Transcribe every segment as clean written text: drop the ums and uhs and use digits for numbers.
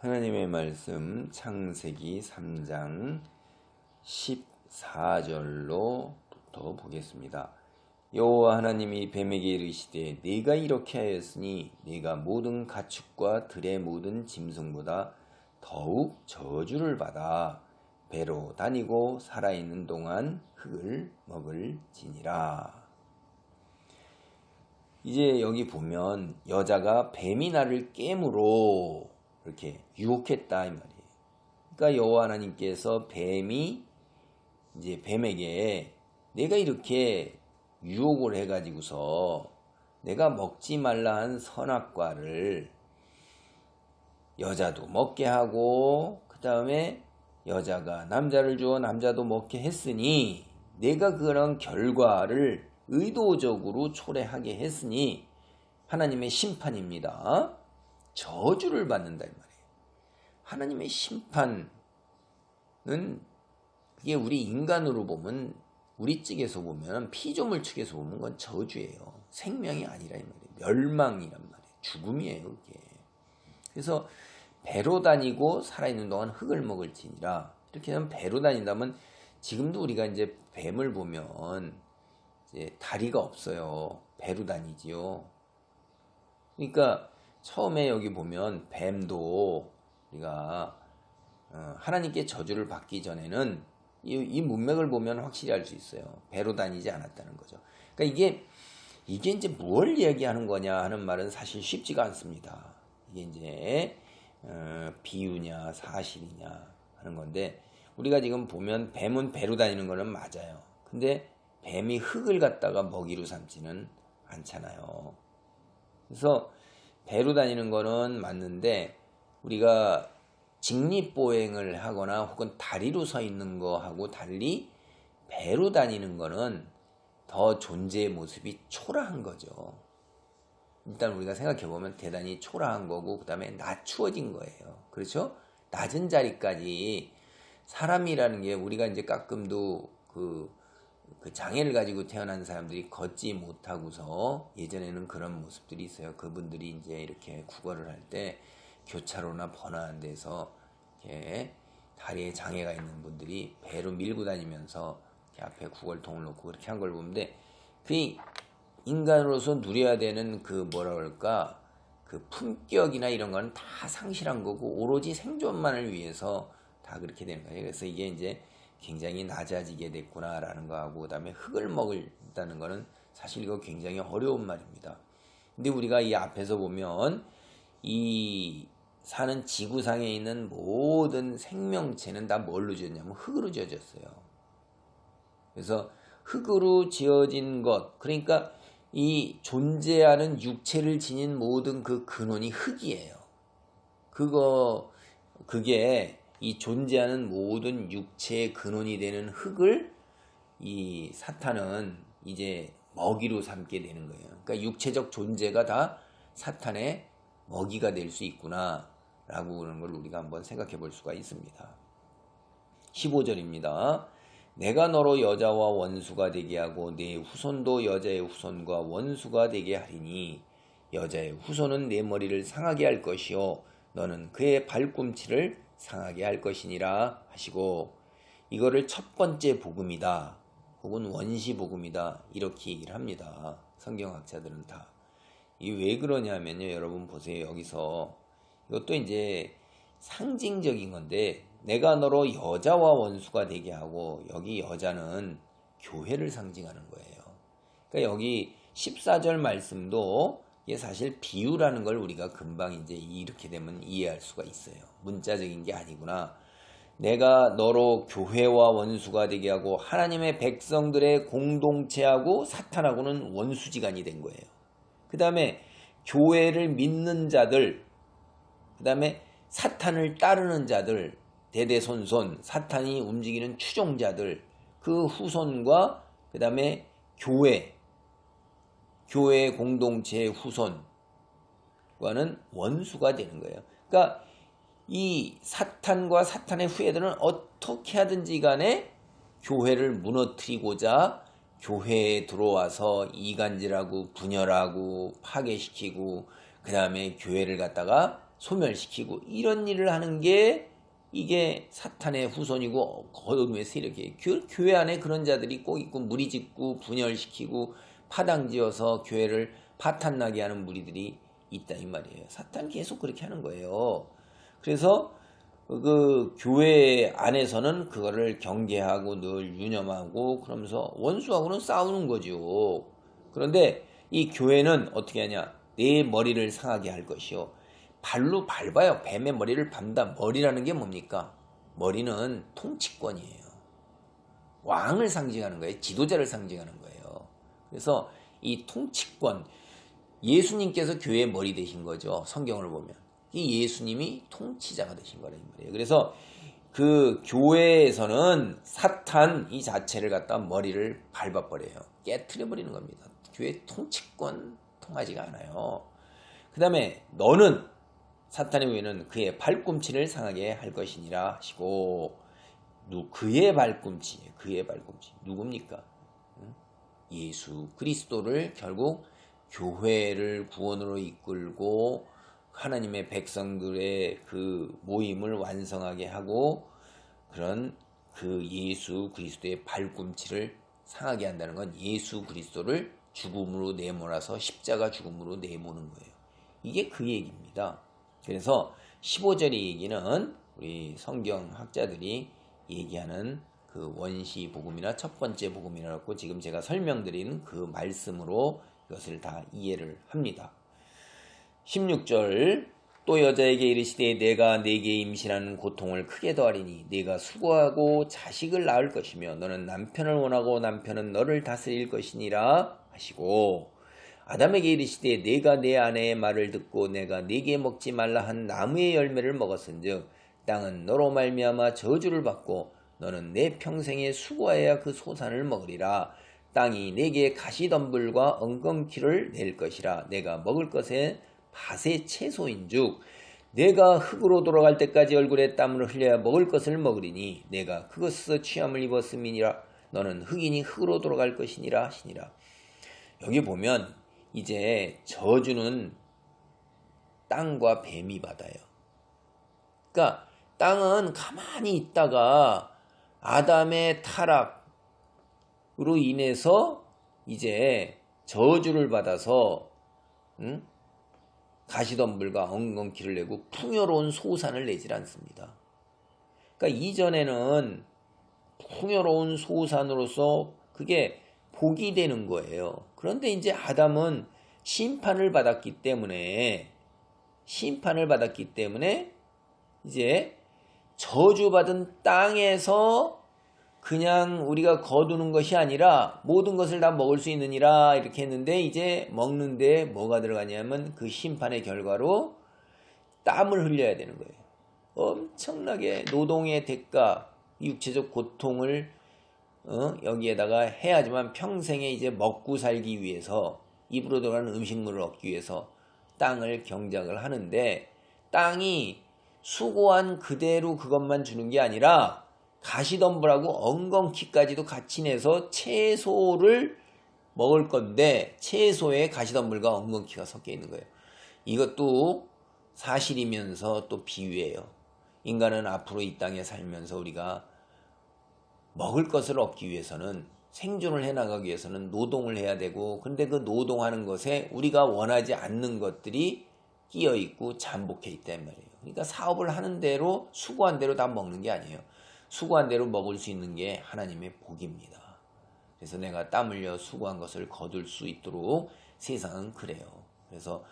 하나님의 말씀 창세기 3장 14절로부터 보겠습니다. 여호와 하나님이 뱀에게 이르시되 네가 이렇게 하였으니 네가 모든 가축과 들의 모든 짐승보다 더욱 저주를 받아 배로 다니고 살아있는 동안 흙을 먹을지니라. 이제 여기 보면 여자가 뱀이 나를 깨므로 이렇게 유혹했다 이 말이에요. 그러니까 여호와 하나님께서 뱀에게 내가 이렇게 유혹을 해가지고서 내가 먹지 말라 한 선악과를 여자도 먹게 하고 그 다음에 여자가 남자를 주어 남자도 먹게 했으니 내가 그런 결과를 의도적으로 초래하게 했으니 하나님의 심판입니다. 저주를 받는다 이 말이에요. 하나님의 심판은 그게 우리 인간으로 보면 우리 측에서 보면 피조물 측에서 보면 그건 저주예요. 생명이 아니라 이 말이에요. 멸망이란 말이에요. 죽음이에요. 그게. 그래서 배로 다니고 살아있는 동안 흙을 먹을지니라. 이렇게 하면 배로 다닌다면 지금도 우리가 이제 뱀을 보면 이제 다리가 없어요. 배로 다니지요. 그러니까 처음에 여기 보면 뱀도 우리가 하나님께 저주를 받기 전에는 이 문맥을 보면 확실히 알 수 있어요. 배로 다니지 않았다는 거죠. 그러니까 이게 이제 뭘 이야기하는 거냐 하는 말은 사실 쉽지가 않습니다. 이게 이제 비유냐 사실이냐 하는 건데 우리가 지금 보면 뱀은 배로 다니는 거는 맞아요. 근데 뱀이 흙을 갖다가 먹이로 삼지는 않잖아요. 그래서 배로 다니는 거는 맞는데 우리가 직립보행을 하거나 혹은 다리로 서 있는 거하고 달리 배로 다니는 거는 더 존재의 모습이 초라한 거죠. 일단 우리가 생각해보면 대단히 초라한 거고 그 다음에 낮추어진 거예요. 그렇죠? 낮은 자리까지 사람이라는 게 우리가 이제 가끔도 그 장애를 가지고 태어난 사람들이 걷지 못하고서 예전에는 그런 모습들이 있어요. 그분들이 이제 이렇게 국어를 할 때 교차로나 번화한 데서 이렇게 다리에 장애가 있는 분들이 배로 밀고 다니면서 앞에 구걸통을 놓고 그렇게 한 걸 보는데 그 인간으로서 누려야 되는 그 뭐라 그럴까 그 품격이나 이런 거는 다 상실한 거고 오로지 생존만을 위해서 다 그렇게 되는 거예요. 그래서 이게 이제 굉장히 낮아지게 됐구나라는 거하고 그 다음에 흙을 먹는다는 거는 사실 이거 굉장히 어려운 말입니다. 근데 우리가 이 앞에서 보면 이 사는 지구상에 있는 모든 생명체는 다 뭘로 지었냐면 흙으로 지어졌어요. 그래서 흙으로 지어진 것, 그러니까 이 존재하는 육체를 지닌 모든 그 근원이 흙이에요. 그게 이 존재하는 모든 육체의 근원이 되는 흙을 이 사탄은 이제 먹이로 삼게 되는 거예요. 그러니까 육체적 존재가 다 사탄의 먹이가 될 수 있구나 라고 그런 걸 우리가 한번 생각해 볼 수가 있습니다. 15절입니다. 내가 너로 여자와 원수가 되게 하고 네 후손도 여자의 후손과 원수가 되게 하리니 여자의 후손은 내 머리를 상하게 할 것이요 너는 그의 발꿈치를 상하게 할 것이니라 하시고 이거를 첫 번째 복음이다 혹은 원시 복음이다 이렇게 얘기를 합니다. 성경학자들은 다. 이 왜 그러냐면요. 여러분 보세요. 여기서 이것도 이제 상징적인 건데 내가 너로 여자와 원수가 되게 하고 여기 여자는 교회를 상징하는 거예요. 그러니까 여기 14절 말씀도 이게 사실 비유라는 걸 우리가 금방 이제 이렇게 되면 이해할 수가 있어요. 문자적인 게 아니구나. 내가 너로 교회와 원수가 되게 하고 하나님의 백성들의 공동체하고 사탄하고는 원수지간이 된 거예요. 그 다음에 교회를 믿는 자들, 그 다음에 사탄을 따르는 자들, 대대손손 사탄이 움직이는 추종자들, 그 후손과 그 다음에 교회 공동체의 후손과는 원수가 되는 거예요. 그러니까 이 사탄과 사탄의 후예들은 어떻게 하든지 간에 교회를 무너뜨리고자 교회에 들어와서 이간질하고 분열하고 파괴시키고 그 다음에 교회를 갖다가 소멸시키고 이런 일을 하는 게 이게 사탄의 후손이고 거듭의 세력이에요. 교회 안에 그런 자들이 꼭 있고 무리 짓고 분열시키고 파당지어서 교회를 파탄나게 하는 무리들이 있다 이 말이에요. 사탄 계속 그렇게 하는 거예요. 그래서 그 교회 안에서는 그거를 경계하고 늘 유념하고 그러면서 원수하고는 싸우는 거죠. 그런데 이 교회는 어떻게 하냐? 내 머리를 상하게 할 것이요. 발로 밟아요. 뱀의 머리를 밟다. 머리라는 게 뭡니까? 머리는 통치권이에요. 왕을 상징하는 거예요. 지도자를 상징하는 거예요. 그래서 이 통치권, 예수님께서 교회의 머리 되신 거죠. 성경을 보면. 이 예수님이 통치자가 되신 거란 말이에요. 그래서 그 교회에서는 사탄 이 자체를 갖다 머리를 밟아버려요. 깨트려버리는 겁니다. 교회 통치권 통하지가 않아요. 그 다음에 너는 사탄의 후에는 그의 발꿈치를 상하게 할 것이니라 하시고 그의 발꿈치 누굽니까? 예수 그리스도를 결국 교회를 구원으로 이끌고 하나님의 백성들의 그 모임을 완성하게 하고 그런 그 예수 그리스도의 발꿈치를 상하게 한다는 건 예수 그리스도를 죽음으로 내몰아서 십자가 죽음으로 내모는 거예요. 이게 그 얘기입니다. 그래서 15절의 얘기는 우리 성경학자들이 얘기하는 그 원시 복음이나 첫 번째 복음이라고 지금 제가 설명드린 그 말씀으로 이것을 다 이해를 합니다. 16절 또 여자에게 이르시되 내가 네게 임신하는 고통을 크게 더하리니 네가 수고하고 자식을 낳을 것이며 너는 남편을 원하고 남편은 너를 다스릴 것이니라 하시고 아담에게 이르시되 내가 내 아내의 말을 듣고 내가 네게 먹지 말라 한 나무의 열매를 먹었은즉 땅은 너로 말미암아 저주를 받고 너는 내 평생에 수고하여야 그 소산을 먹으리라. 땅이 내게 가시덤불과 엉겅퀴를 낼 것이라. 내가 먹을 것에 밭의 채소인즉 내가 흙으로 돌아갈 때까지 얼굴에 땀을 흘려야 먹을 것을 먹으리니 내가 그것에서 취함을 입었음이니라. 너는 흙이니 흙으로 돌아갈 것이니라 하시니라. 여기 보면 이제 저주는 땅과 뱀이 받아요. 그러니까 땅은 가만히 있다가 아담의 타락으로 인해서 이제 저주를 받아서 가시덤불과 엉겅퀴를 내고 풍요로운 소산을 내질 않습니다. 그러니까 이전에는 풍요로운 소산으로서 그게 복이 되는 거예요. 그런데 이제 아담은 심판을 받았기 때문에 이제 저주받은 땅에서 그냥 우리가 거두는 것이 아니라 모든 것을 다 먹을 수 있느니라 이렇게 했는데 이제 먹는데 뭐가 들어가냐면 그 심판의 결과로 땀을 흘려야 되는 거예요. 엄청나게 노동의 대가, 육체적 고통을 여기에다가 해야지만 평생에 이제 먹고 살기 위해서 입으로 들어가는 음식물을 얻기 위해서 땅을 경작을 하는데 땅이 수고한 그대로 그것만 주는 게 아니라 가시덤불하고 엉겅퀴까지도 같이 내서 채소를 먹을 건데 채소에 가시덤불과 엉겅퀴가 섞여 있는 거예요. 이것도 사실이면서 또 비유예요. 인간은 앞으로 이 땅에 살면서 우리가 먹을 것을 얻기 위해서는 생존을 해나가기 위해서는 노동을 해야 되고 근데 그 노동하는 것에 우리가 원하지 않는 것들이 끼어있고 잠복해 있단 말이에요. 그러니까 사업을 하는 대로 수고한 대로 다 먹는 게 아니에요. 수고한 대로 먹을 수 있는 게 하나님의 복입니다. 그래서 내가 땀 흘려 수고한 것을 거둘 수 있도록 세상은 그래요. 그래서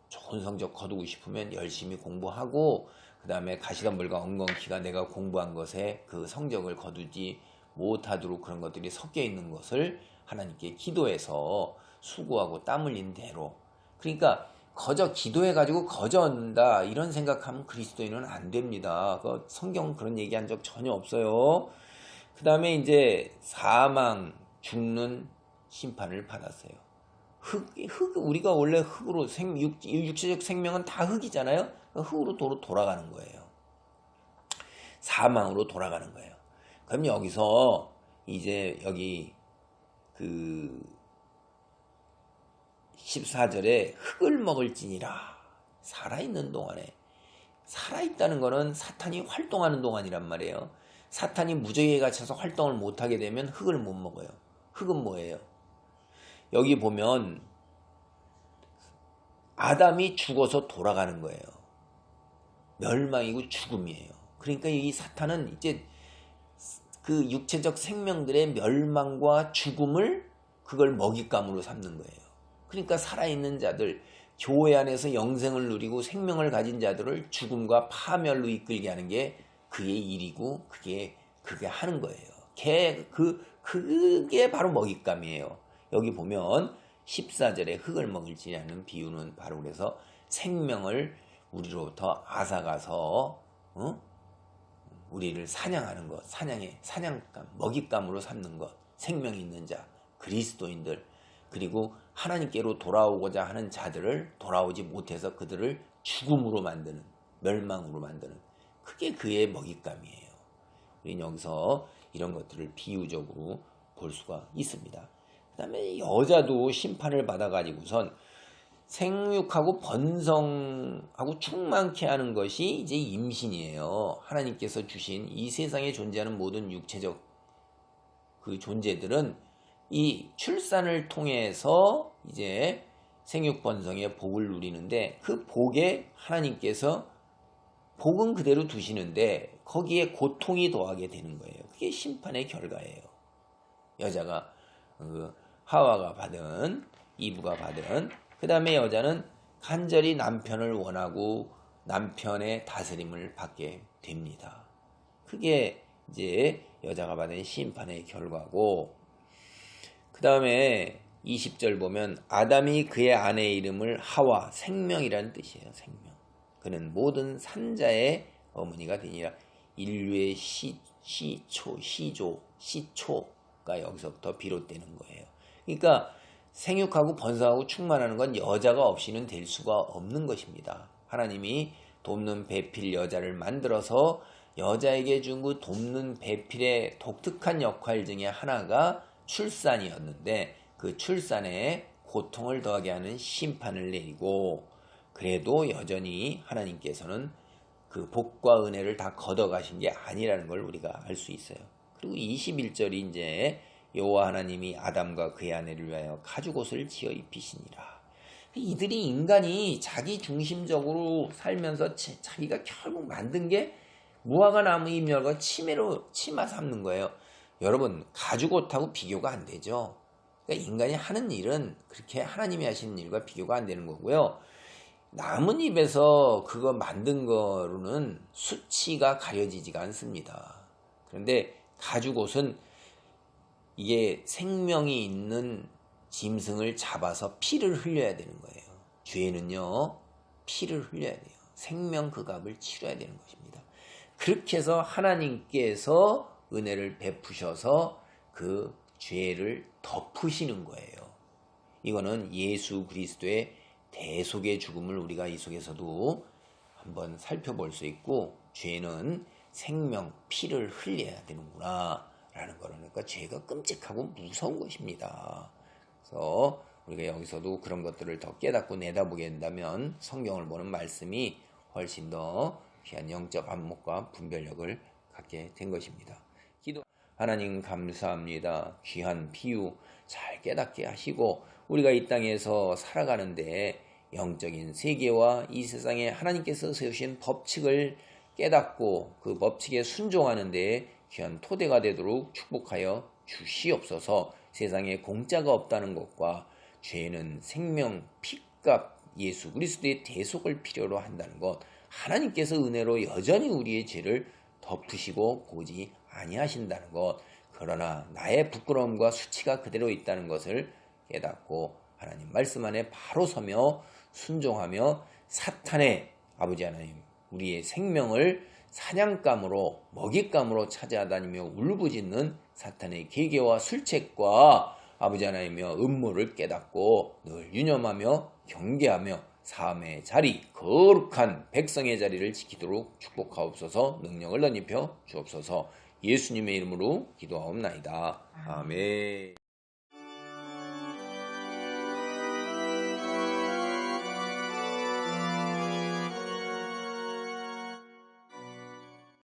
좋은 성적 거두고 싶으면 열심히 공부하고 그 다음에 가시덤불과 엉겅퀴가 내가 공부한 것에 그 성적을 거두지 못하도록 그런 것들이 섞여 있는 것을 하나님께 기도해서 수고하고 땀 흘린 대로 그러니까 거저 기도해가지고 거저 얻는다 이런 생각하면 그리스도인은 안 됩니다. 성경은 그런 얘기한 적 전혀 없어요. 그 다음에 이제 사망, 죽는 심판을 받았어요. 우리가 원래 흙으로 육체적 생명은 다 흙이잖아요. 흙으로 돌아가는 거예요. 사망으로 돌아가는 거예요. 그럼 여기서 이제 여기 그 14절에 흙을 먹을지니라 살아있는 동안에. 살아있다는 거는 사탄이 활동하는 동안이란 말이에요. 사탄이 무적에 갇혀서 활동을 못하게 되면 흙을 못 먹어요. 흙은 뭐예요? 여기 보면 아담이 죽어서 돌아가는 거예요. 멸망이고 죽음이에요. 그러니까 이 사탄은 이제 그 육체적 생명들의 멸망과 죽음을 그걸 먹잇감으로 삼는 거예요. 그러니까 살아있는 자들, 교회 안에서 영생을 누리고 생명을 가진 자들을 죽음과 파멸로 이끌게 하는 게 그의 일이고 그게 하는 거예요. 그게 바로 먹잇감이에요. 여기 보면 14절에 흙을 먹을지라는 비유는 바로 그래서 생명을 우리로부터 앗아가서 우리를 사냥하는 것, 사냥감, 먹잇감으로 삼는 것, 생명이 있는 자, 그리스도인들, 그리고 하나님께로 돌아오고자 하는 자들을 돌아오지 못해서 그들을 죽음으로 만드는, 멸망으로 만드는, 그게 그의 먹잇감이에요. 우리는 여기서 이런 것들을 비유적으로 볼 수가 있습니다. 그 다음에 여자도 심판을 받아가지고선 생육하고 번성하고 충만케 하는 것이 이제 임신이에요. 하나님께서 주신 이 세상에 존재하는 모든 육체적 그 존재들은 이 출산을 통해서 이제 생육번성의 복을 누리는데 그 복에 하나님께서 복은 그대로 두시는데 거기에 고통이 더하게 되는 거예요. 그게 심판의 결과예요. 여자가 하와가 받은, 이브가 받은, 그 다음에 여자는 간절히 남편을 원하고 남편의 다스림을 받게 됩니다. 그게 이제 여자가 받은 심판의 결과고, 그 다음에 20절 보면 아담이 그의 아내의 이름을 하와, 생명이라는 뜻이에요. 생명. 그는 모든 산자의 어머니가 되니라. 인류의 시초가 여기서부터 비롯되는 거예요. 그러니까 생육하고 번성하고 충만하는 건 여자가 없이는 될 수가 없는 것입니다. 하나님이 돕는 배필 여자를 만들어서 여자에게 준 그 돕는 배필의 독특한 역할 중에 하나가 출산이었는데 그 출산에 고통을 더하게 하는 심판을 내리고, 그래도 여전히 하나님께서는 그 복과 은혜를 다 걷어가신 게 아니라는 걸 우리가 알 수 있어요. 그리고 21절이 이제 여호와 하나님이 아담과 그의 아내를 위하여 가죽옷을 지어 입히시니라. 이들이 인간이 자기 중심적으로 살면서 자기가 결국 만든 게 무화과 나무 잎열과 치마 삼는 거예요. 여러분, 가죽옷하고 비교가 안 되죠. 그러니까 인간이 하는 일은 그렇게 하나님이 하시는 일과 비교가 안 되는 거고요. 나뭇잎에서 그거 만든 거로는 수치가 가려지지가 않습니다. 그런데 가죽옷은 이게 생명이 있는 짐승을 잡아서 피를 흘려야 되는 거예요. 죄는요, 피를 흘려야 돼요. 생명 그 값을 치러야 되는 것입니다. 그렇게 해서 하나님께서 은혜를 베푸셔서 그 죄를 덮으시는 거예요. 이거는 예수 그리스도의 대속의 죽음을 우리가 이 속에서도 한번 살펴볼 수 있고, 죄는 생명, 피를 흘려야 되는구나 라는 거는, 그러니까 죄가 끔찍하고 무서운 것입니다. 그래서 우리가 여기서도 그런 것들을 더 깨닫고 내다보게 된다면 성경을 보는 말씀이 훨씬 더 귀한 영적 안목과 분별력을 갖게 된 것입니다. 하나님 감사합니다. 귀한 비유 잘 깨닫게 하시고 우리가 이 땅에서 살아가는데 영적인 세계와 이 세상에 하나님께서 세우신 법칙을 깨닫고 그 법칙에 순종하는 데 귀한 토대가 되도록 축복하여 주시옵소서. 세상에 공짜가 없다는 것과 죄는 생명, 피값, 예수 그리스도의 대속을 필요로 한다는 것, 하나님께서 은혜로 여전히 우리의 죄를 덮으시고 보지 아니하신다는 것, 그러나 나의 부끄러움과 수치가 그대로 있다는 것을 깨닫고 하나님 말씀 안에 바로 서며 순종하며 사탄의 아버지 하나님, 우리의 생명을 사냥감으로 먹잇감으로 찾아다니며 울부짖는 사탄의 계계와 술책과 아버지 하나님의 음모를 깨닫고 늘 유념하며 경계하며 삶의 자리, 거룩한 백성의 자리를 지키도록 축복하옵소서. 능력을 덧입혀 주옵소서. 예수님의 이름으로 기도하옵나이다. 아멘.